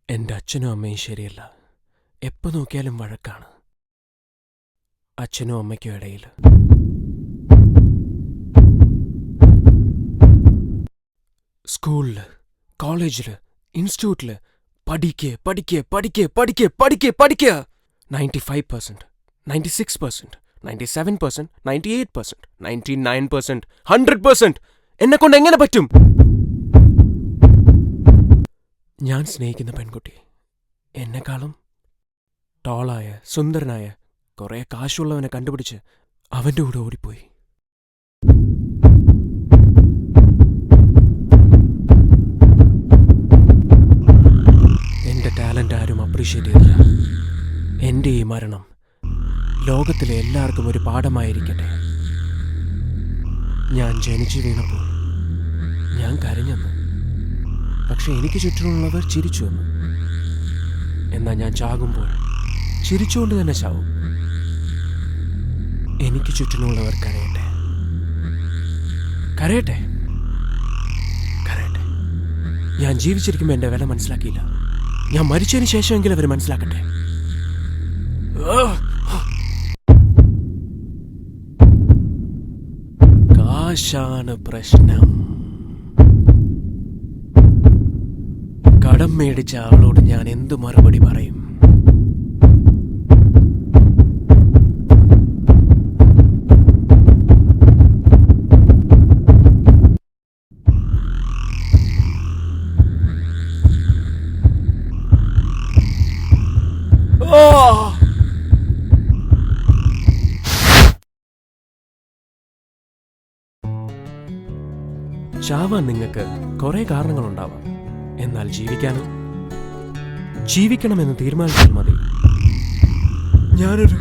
എൻ്റെ അച്ഛനും അമ്മയും ശരിയല്ല. എപ്പോൾ നോക്കിയാലും വഴക്കാണ്. അച്ഛനും അമ്മയ്ക്കും ഇടയിൽ. സ്കൂളിൽ, കോളേജിൽ, ഇൻസ്റ്റിറ്റ്യൂട്ടിൽ പഠിക്ക് പഠിക്ക് പഠിക്ക് പഠിക്ക് പഠിക്ക് പഠിക്കുക. 95%, 96%, 97%, 98%, 99%, 100%. എന്നെക്കൊണ്ട് എങ്ങനെ പറ്റും? ഞാൻ സ്നേഹിക്കുന്ന പെൺകുട്ടി എന്നെക്കാളും ടോളായ, സുന്ദരനായ, കുറെ കാശുള്ളവനെ കണ്ടുപിടിച്ച് അവൻ്റെ കൂടെ ഓടിപ്പോയി. എൻ്റെ ടാലൻ്റ് ആരും അപ്രീഷിയേറ്റ് ചെയ്തില്ല. എൻ്റെ ഈ മരണം ലോകത്തിലെ എല്ലാവർക്കും ഒരു പാഠമായിരിക്കട്ടെ. ഞാൻ ജനിച്ചു വീണപ്പോൾ ഞാൻ കരഞ്ഞെന്ന്, പക്ഷെ എനിക്ക് ചുറ്റുമുള്ളവർ ചിരിച്ചു വന്നു. എന്നാൽ ഞാൻ ചാകുമ്പോൾ ചിരിച്ചുകൊണ്ട് തന്നെ ചാവും. എനിക്ക് ചുറ്റിനുള്ളവർ കരയട്ടെ, കരയട്ടെ, കരയട്ടെ. ഞാൻ ജീവിച്ചിരിക്കുമ്പോൾ എൻ്റെ വില മനസ്സിലാക്കിയില്ല. ഞാൻ മരിച്ചതിന് ശേഷമെങ്കിലും അവർ മനസ്സിലാക്കട്ടെ. കാശാണ് പ്രശ്നം. കടം മേടിച്ച ആളോട് ഞാൻ എന്തു മറുപടി പറയും? ചാവാൻ നിങ്ങൾക്ക് കുറെ കാരണങ്ങളുണ്ടാവാം. എന്നാൽ ജീവിക്കാനോ? ജീവിക്കണമെന്ന് തീരുമാനിച്ചാൽ മതി. ഞാനൊരു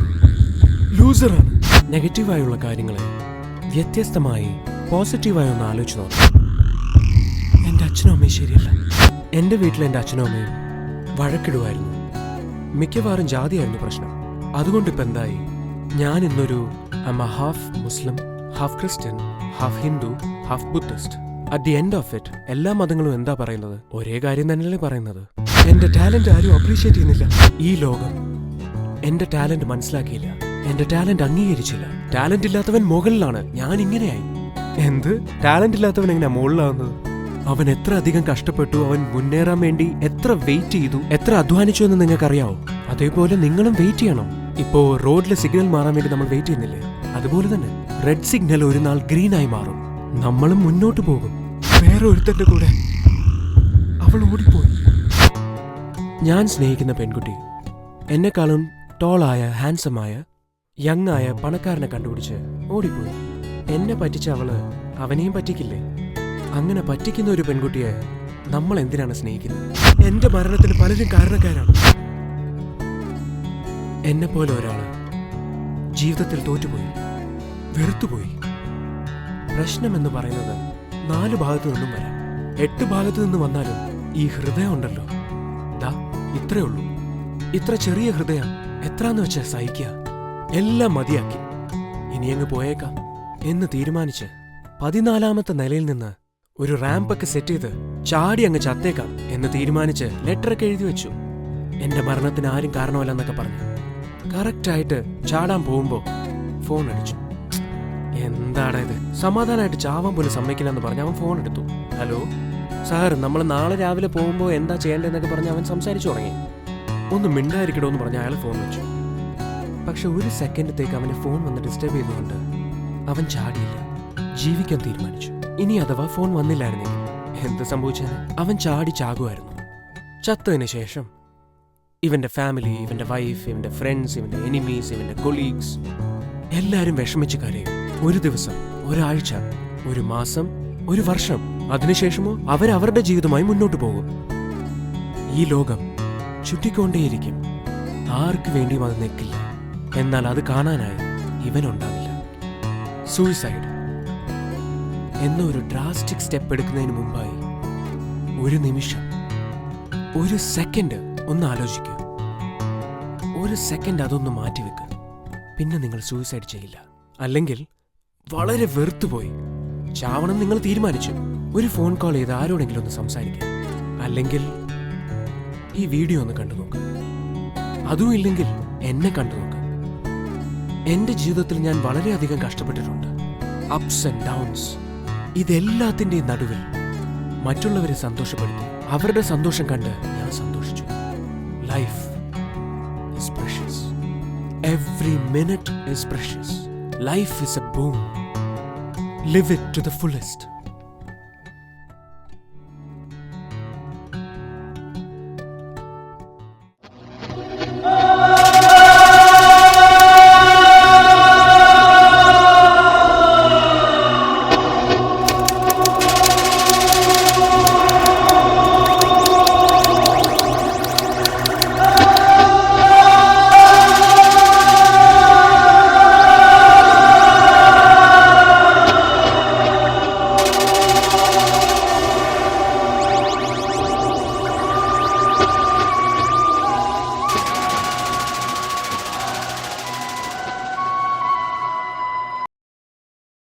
ലൂസറാണ്. നെഗറ്റീവായുള്ള കാര്യങ്ങളെ വ്യത്യസ്തമായി പോസിറ്റീവായി ഒന്ന് ആലോചിച്ച് നോക്കാം. എൻ്റെ അച്ഛനും അമ്മയും ശരിയല്ല. എൻ്റെ വീട്ടിൽ എൻ്റെ അച്ഛനും അമ്മയും വഴക്കിടുമായിരുന്നു. മിക്കവാറും ജാതിയായിരുന്നു പ്രശ്നം. അതുകൊണ്ടിപ്പോൾ എന്തായി? ഞാൻ ഇന്നൊരു half Muslim, half Christian, half Hindu, half Buddhist. At the end of it എല്ലാ മതങ്ങളും എന്താ പറയുന്നത്? ഒരേ കാര്യം തന്നെയല്ലേ പറയുന്നത്. എന്റെ ടാലന്റ് ആരും അപ്രീഷിയേറ്റ് ചെയ്യുന്നില്ല. ഈ ലോകം എന്റെ ടാലന്റ് മനസ്സിലാക്കിയില്ല, എന്റെ ടാലന്റ് അംഗീകരിച്ചില്ല. ടാലന്റ് ഇല്ലാത്തവൻ മുകളിലാണ്. ഞാൻ ഇങ്ങനെയായി. എന്ത് ടാലന്റ് ഇല്ലാത്തവൻ എങ്ങനെയാ മുകളിലാവുന്നത്? അവൻ എത്ര അധികം കഷ്ടപ്പെട്ടു, അവൻ മുന്നേറാൻ വേണ്ടി എത്ര വെയിറ്റ് ചെയ്തു, എത്ര അധ്വാനിച്ചു എന്ന് നിങ്ങൾക്കറിയാവോ? അതേപോലെ നിങ്ങളും വെയിറ്റ് ചെയ്യണം. ഇപ്പോ റോഡിലെ സിഗ്നൽ മാറാൻ വേണ്ടി നമ്മൾ വെയിറ്റ് ചെയ്യുന്നില്ലേ? അതുപോലെ തന്നെ റെഡ് സിഗ്നൽ ഒരു നാൾ ഗ്രീൻ ആയി മാറും. നമ്മളും മുന്നോട്ട് പോകും. വേറെ ഒരുത്തന്റെ കൂടെ അവൾ ഓടിപ്പോയി. ഞാൻ സ്നേഹിക്കുന്ന പെൺകുട്ടി എന്നെക്കാളും ടോളായ, ഹാൻസമായ, യങ് ആയ പണക്കാരനെ കണ്ടുപിടിച്ച് ഓടിപ്പോയി. എന്നെ പറ്റിച്ച അവള് അവനെയും പറ്റിക്കില്ലേ? അങ്ങനെ പറ്റിക്കുന്ന ഒരു പെൺകുട്ടിയെ നമ്മൾ എന്തിനാണ് സ്നേഹിക്കുന്നത്? എന്റെ മരണത്തിന് പലരും കാരണക്കാരാണ്. എന്നെ പോലെ ഒരാള് ജീവിതത്തിൽ തോറ്റുപോയി, വെറുത്തുപോയി. പ്രശ്നമെന്ന് പറയുന്നത് 4 ഭാഗത്തു നിന്നും വരാം, 8 ഭാഗത്തു നിന്നും വന്നാലും ഈ ഹൃദയം ഉണ്ടല്ലോ, ദാ ഇത്രേ ഉള്ളൂ. ഇത്ര ചെറിയ ഹൃദയം എത്രാന്ന് വെച്ചാൽ സഹിക്കുക. എല്ലാം മതിയാക്കി ഇനി അങ്ങ് പോയേക്കാം എന്ന് തീരുമാനിച്ച് 14ാമത്തെ നിലയിൽ നിന്ന് ഒരു റാമ്പൊക്കെ സെറ്റ് ചെയ്ത് ചാടി അങ്ങ് ചത്തേക്കാം എന്ന് തീരുമാനിച്ച് ലെറ്ററൊക്കെ എഴുതി വെച്ചു. എന്റെ മരണത്തിന് ആരും കാരണമല്ലെന്നൊക്കെ പറഞ്ഞു. കറക്റ്റായിട്ട് ചാടാൻ പോകുമ്പോ ഫോൺ അടിച്ചു. എന്താടാ ഇത്? സമാധാനമായിട്ട് ചാവാൻ പോലും സമ്മതിക്കില്ലെന്ന് പറഞ്ഞ് അവൻ ഫോൺ എടുത്തു. ഹലോ സാർ, നമ്മൾ നാളെ രാവിലെ പോകുമ്പോൾ എന്താ ചെയ്യേണ്ടതെന്നൊക്കെ പറഞ്ഞ് അവൻ സംസാരിച്ചു തുടങ്ങി. ഒന്ന് മിണ്ടായിരിക്കടോ എന്ന് പറഞ്ഞ് അയാൾ ഫോൺ വെച്ചു. പക്ഷെ ഒരു സെക്കൻഡത്തേക്ക് അവന് ഫോൺ വന്ന് ഡിസ്റ്റർബ് ചെയ്തുകൊണ്ട് അവൻ ചാടിയില്ല, ജീവിക്കാൻ തീരുമാനിച്ചു. ഇനി അഥവാ ഫോൺ വന്നില്ലായിരുന്നെങ്കിൽ എന്ത് സംഭവിച്ചാൽ അവൻ ചാടി ചാകുമായിരുന്നു. ചത്തതിന് ശേഷം ഇവന്റെ ഫാമിലി, ഇവന്റെ വൈഫ്, ഇവന്റെ ഫ്രണ്ട്സ്, ഇവന്റെ എനിമീസ്, ഇവന്റെ കൊളീഗ്സ് എല്ലാരും വിഷമിച്ച് കരയും. ഒരു ദിവസം, ഒരാഴ്ച, ഒരു മാസം, ഒരു വർഷം, അതിനുശേഷമോ അവരവരുടെ ജീവിതമായി മുന്നോട്ട് പോകും. ഈ ലോകം ചുറ്റിക്കൊണ്ടേയിരിക്കും. ആർക്ക് വേണ്ടിയും അത് നിൽക്കില്ല. എന്നാൽ അത് കാണാനായി ഇവനുണ്ടാവില്ല. സൂയിസൈഡ് എന്ന ഒരു ഡ്രാസ്റ്റിക് സ്റ്റെപ്പ് എടുക്കുന്നതിന് മുമ്പായി ഒരു നിമിഷം, ഒരു സെക്കൻഡ് ഒന്ന് ആലോചിക്കുക. ഒരു സെക്കൻഡ് അതൊന്ന് മാറ്റിവെക്കുക. പിന്നെ നിങ്ങൾ സൂയിസൈഡ് ചെയ്യില്ല. അല്ലെങ്കിൽ വളരെ വെറുത്തുപോയി ചാവണം നിങ്ങൾ തീരുമാനിച്ചു, ഒരു ഫോൺ കോൾ ചെയ്ത് ആരോടെങ്കിലും ഒന്ന് സംസാരിക്കുക. അല്ലെങ്കിൽ ഈ വീഡിയോ ഒന്ന് കണ്ടു നോക്ക്. അതും ഇല്ലെങ്കിൽ എന്നെ കണ്ടു നോക്ക്. എന്റെ ജീവിതത്തിൽ ഞാൻ വളരെയധികം കഷ്ടപ്പെട്ടിട്ടുണ്ട്. Ups and downs. ഇതെല്ലാത്തിന്റെയും നടുവിൽ മറ്റുള്ളവരെ സന്തോഷപ്പെടുത്തി അവരുടെ സന്തോഷം കണ്ട് ഞാൻ സന്തോഷിച്ചു. Life is precious. Every minute is precious. Life is a boon. Live it to the fullest.